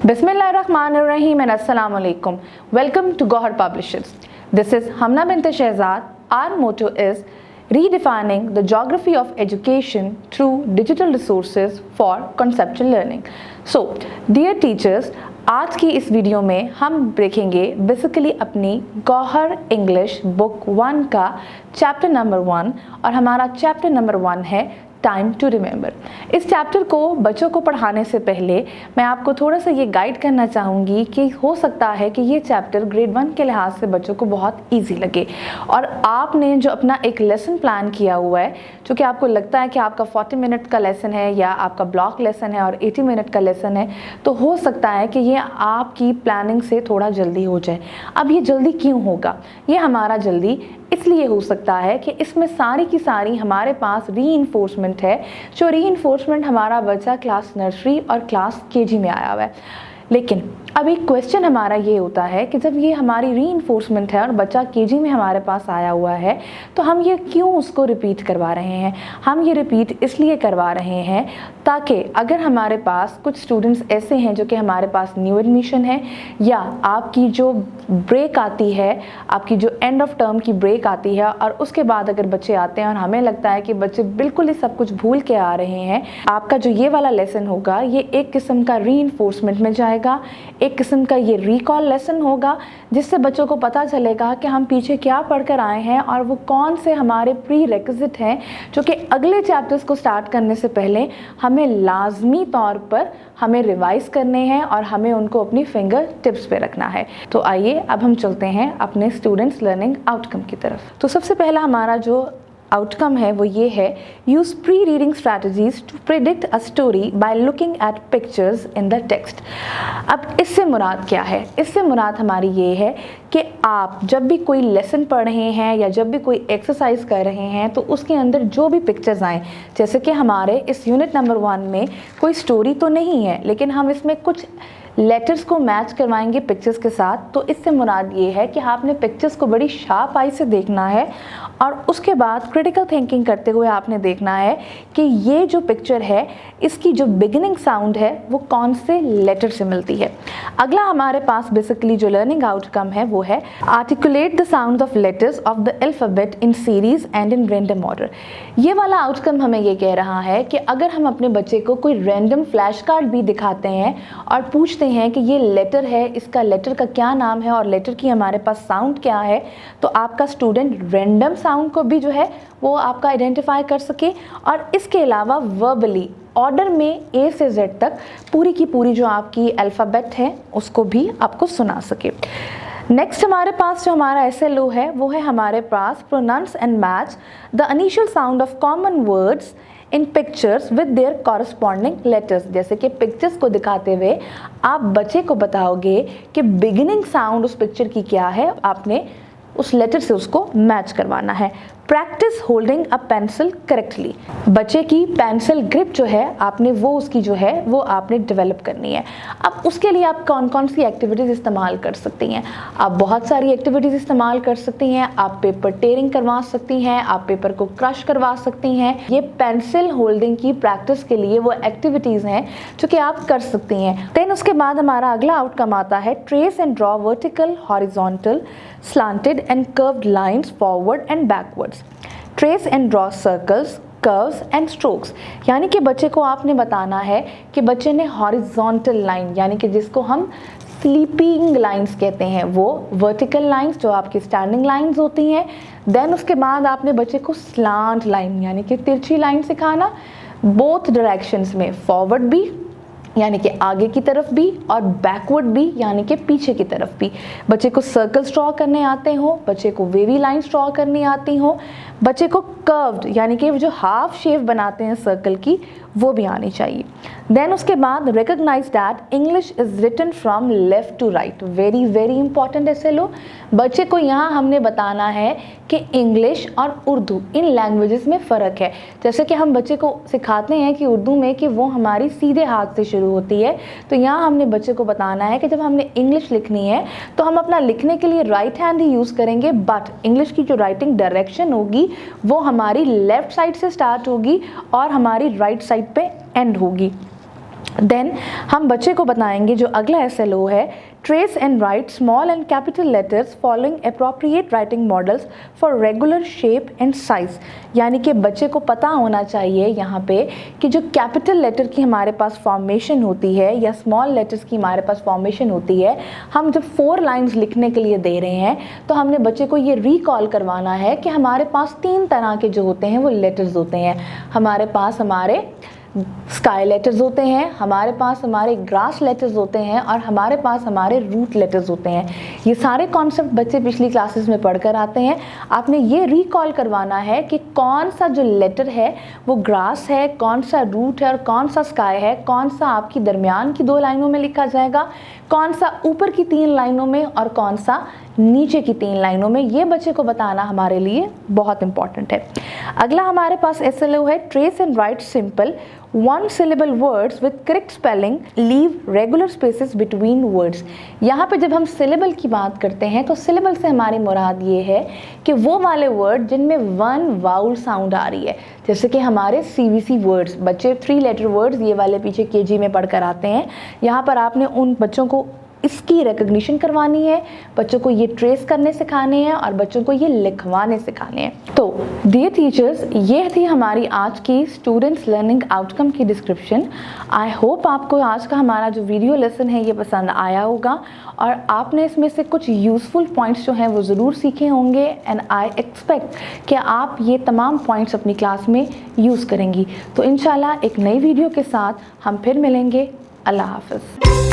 Bismillahirrahmanirrahim and Assalamu alaikum. Welcome to Gohar Publishers. This is Hamna bint Shehzad. Our motto is redefining the geography of education through digital resources for conceptual learning. So, dear teachers, आज की इस video में हम देखेंगे basically अपनी Gauhar English book 1 का chapter number 1 और हमारा चैप्टर नंबर 1 है टाइम टू रिमेंबर। इस चैप्टर को बच्चों को पढ़ाने से पहले मैं आपको थोड़ा सा ये गाइड करना चाहूँगी कि हो सकता है कि ये चैप्टर ग्रेड 1 के लिहाज से बच्चों को बहुत इजी लगे और आपने जो अपना एक लेसन प्लान किया हुआ है, जो कि आपको लगता है कि आपका 40 मिनट का लेसन है या आपका ब्लॉक लेसन है और 80 मिनट का लेसन है, तो हो सकता है कि ये आपकी प्लानिंग से थोड़ा जल्दी हो जाए। अब ये जल्दी क्यों होगा? ये हमारा जल्दी इसलिए हो सकता है कि इसमें सारी की सारी हमारे पास रीइंफोर्समेंट है, जो रीइंफोर्समेंट हमारा बच्चा क्लास नर्सरी और क्लास केजी में आया हुआ है। लेकिन अब एक क्वेश्चन हमारा ये होता है कि जब ये हमारी रीइंफोर्समेंट है और बच्चा केजी में हमारे पास आया हुआ है, तो हम ये क्यों उसको रिपीट करवा रहे हैं? हम ये रिपीट इसलिए करवा रहे हैं ताकि अगर हमारे पास कुछ स्टूडेंट्स ऐसे हैं जो कि हमारे पास न्यू एडमिशन है या आपकी जो ब्रेक आती है, आपकी जो एंड ऑफ टर्म की ब्रेक आती है और उसके बाद अगर बच्चे आते हैं और हमें लगता है कि बच्चे बिल्कुल ही सब कुछ भूल के आ रहे हैं, आपका जो ये वाला लेसन होगा ये एक किस्म का रीइंफोर्समेंट में जाएगा, एक किस्म का ये रिकॉल लेसन होगा, जिससे बच्चों को पता चलेगा कि हम पीछे क्या पढ़कर आए हैं और वो कौन से हमारे प्री रेक्विजिट हैं जो कि अगले चैप्टर्स को स्टार्ट करने से पहले हमें लाजमी तौर पर हमें रिवाइज करने हैं और हमें उनको अपनी फिंगर टिप्स पे रखना है। तो आइए अब हम चलते हैं अपने स्टूडेंट्स लर्निंग आउटकम की तरफ। तो सबसे पहला हमारा जो आउटकम है वो ये है, use pre reading strategies to predict a story by looking at pictures in the text. अब इससे मुराद क्या है? इससे मुराद हमारी ये है कि आप जब भी कोई लेसन पढ़ रहे हैं या जब भी कोई एक्सरसाइज कर रहे हैं तो उसके अंदर जो भी पिक्चर्स आएँ, जैसे कि हमारे इस यूनिट नंबर 1 में कोई स्टोरी तो नहीं है लेकिन हम इसमें कुछ लेटर्स को मैच करवाएंगे पिक्चर्स के साथ, तो इससे मुराद ये है कि आपने पिक्चर्स को बड़ी शार्प आई से देखना है और उसके बाद क्रिटिकल थिंकिंग करते हुए आपने देखना है कि ये जो पिक्चर है इसकी जो बिगिनिंग साउंड है वो कौन से लेटर से मिलती है। अगला हमारे पास बेसिकली जो लर्निंग आउटकम है वो है articulate the sound of letters of the alphabet in series and in random order. ये वाला आउटकम हमें ये कह रहा है कि अगर हम अपने बच्चे को कोई रैंडम फ्लैश कार्ड भी दिखाते हैं और पूछते हैं कि ये लेटर है, इसका लेटर का क्या नाम है और लेटर की हमारे पास साउंड क्या है, तो आपका स्टूडेंट रैंडम साउंड को भी जो है वो आपका आइडेंटिफाई कर सके और इसके अलावा वर्बली ऑर्डर में ए से जेड तक पूरी की पूरी जो आपकी अल्फ़ाबेट है उसको भी आपको सुना सके। नेक्स्ट हमारे पास जो हमारा SLO है वो है हमारे पास pronounce and match the initial sound of common words in pictures with their corresponding letters. जैसे कि पिक्चर्स को दिखाते हुए आप बच्चे को बताओगे कि बिगिनिंग साउंड उस पिक्चर की क्या है, आपने उस लेटर से उसको मैच करवाना है। Practice holding a pencil correctly. बच्चे की पेंसिल ग्रिप जो है आपने वो उसकी जो है वो आपने डेवलप करनी है। अब उसके लिए आप कौन कौन सी एक्टिविटीज़ इस्तेमाल कर सकती हैं? आप बहुत सारी एक्टिविटीज़ इस्तेमाल कर सकती हैं। आप पेपर टेयरिंग करवा सकती हैं, आप पेपर को क्रश करवा सकती हैं। ये पेंसिल होल्डिंग की प्रैक्टिस के लिए वो एक्टिविटीज़ हैं जो कि आप कर सकती हैं। देन उसके बाद हमारा अगला आउटकम आता है trace and draw vertical, horizontal, slanted and curved lines forward and backwards. Trace and draw circles, curves and strokes। यानी कि बच्चे को आपने बताना है कि बच्चे ने हॉरिजॉन्टल लाइन यानी कि जिसको हम स्लीपिंग लाइंस कहते हैं, वो वर्टिकल लाइंस जो आपकी स्टैंडिंग लाइंस होती हैं। देन उसके बाद आपने बच्चे को स्लांट लाइन यानी कि तिरछी लाइन सिखाना, बोथ डायरेक्शंस में, फॉरवर्ड भी यानी कि आगे की तरफ भी और बैकवर्ड भी यानी कि पीछे की तरफ भी। बच्चे को सर्कल्स ड्रॉ करने आते हो, बच्चे को वेवी लाइंस ड्रॉ करनी आती हो, बच्चे को कर्व्ड यानी कि जो हाफ शेप बनाते हैं सर्कल की वो भी आनी चाहिए। देन उसके बाद recognise that English is written from left to right. Very very important SLO। बच्चे को यहाँ हमने बताना है कि इंग्लिश और उर्दू इन लैंग्वेजेस में फ़र्क है। जैसे कि हम बच्चे को सिखाते हैं कि उर्दू में कि वो हमारी सीधे हाथ से शुरू होती है, तो यहाँ हमने बच्चे को बताना है कि जब हमने इंग्लिश लिखनी है तो हम अपना लिखने के लिए राइट हैंड ही यूज़ करेंगे, बट इंग्लिश की जो राइटिंग डायरेक्शन होगी वो हमारी लेफ़्ट साइड से स्टार्ट होगी और हमारी राइट साइड पे एंड होगी। देन हम बच्चे को बताएंगे जो अगला SLO है, trace and right small and capital letters following appropriate writing models for regular shape and size. यानी कि बच्चे को पता होना चाहिए यहाँ पे कि जो कैपिटल लेटर की हमारे पास फॉर्मेशन होती है या स्मॉल लेटर्स की हमारे पास फॉर्मेशन होती है, हम जब 4 लाइन्स लिखने के लिए दे रहे हैं तो हमने बच्चे को ये रिकॉल करवाना है कि हमारे पास 3 तरह के जो होते हैं वो लेटर्स होते हैं। हमारे पास हमारे स्काई लेटर्स होते हैं, हमारे पास हमारे ग्रास लेटर्स होते हैं और हमारे पास हमारे रूट लेटर्स होते हैं। ये सारे कॉन्सेप्ट बच्चे पिछली क्लासेस में पढ़कर आते हैं। आपने ये रिकॉल करवाना है कि कौन सा जो लेटर है वो ग्रास है, कौन सा रूट है और कौन सा स्काई है, कौन सा आपकी दरमियान की 2 लाइनों में लिखा जाएगा, कौन सा ऊपर की 3 लाइनों में और कौन सा नीचे की 3 लाइनों में। ये बच्चे को बताना हमारे लिए बहुत इंपॉर्टेंट है। अगला हमारे पास SLO है, trace and right simple 1 syllable words with correct spelling, leave regular spaces between words। यहाँ पे जब हम syllable की बात करते हैं तो syllable से हमारी मुराद ये है कि वो वाले वर्ड जिनमें 1 वाउल साउंड आ रही है, जैसे कि हमारे CBC वर्ड्स, बच्चे 3 लेटर वर्ड्स ये वाले पीछे KG में पढ़कर आते हैं। यहाँ पर आपने उन बच्चों को इसकी रिकग्निशन करवानी है, बच्चों को ये ट्रेस करने सिखाने हैं और बच्चों को ये लिखवाने सिखाने हैं। तो डियर टीचर्स, ये थी हमारी आज की स्टूडेंट्स लर्निंग आउटकम की डिस्क्रिप्शन। आई होप आपको आज का हमारा जो वीडियो लेसन है ये पसंद आया होगा और आपने इसमें से कुछ यूज़फुल पॉइंट्स जो हैं वो ज़रूर सीखे होंगे एंड आई एक्सपेक्ट कि आप ये तमाम पॉइंट्स अपनी क्लास में यूज़ करेंगी। तो इंशाल्लाह एक नई वीडियो के साथ हम फिर मिलेंगे। अल्लाह हाफ़िज़।